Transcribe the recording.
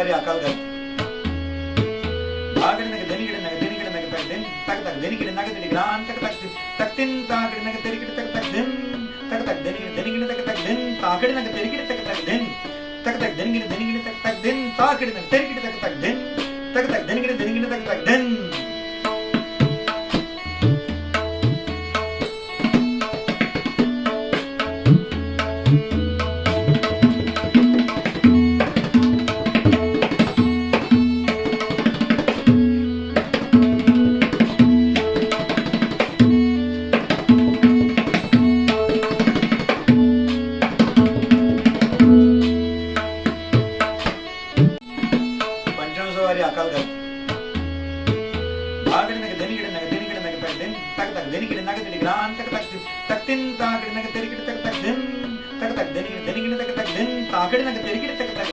पंचमसवारी अकाल घात आगड नग दनिगड नग दनिगड नग तक दिन तक तक दनिगड नग दनिगड ग्रान तक तक तक दिन तागड नग तरिगड तक तक दिन तक तक दनिगड दनिगड तक तक दिन तागड नग तरिगड तक तक दिन तक तक दनिगड दनिगड तक तक दिन तागड नग तरिगड तक तक दिन तक तक दनिगड दनिगड तक तक दिन पंचमसवारी अकाल घात आगड नग दनिगड नग दनिगड नग तक दिन तक तक दनिगड नग दनिगड ग्रान तक तक तक दिन तागड नग तरिगड तक तक दिन तक तक दनिगड दनिगड तक तक दिन तागड नग तरिगड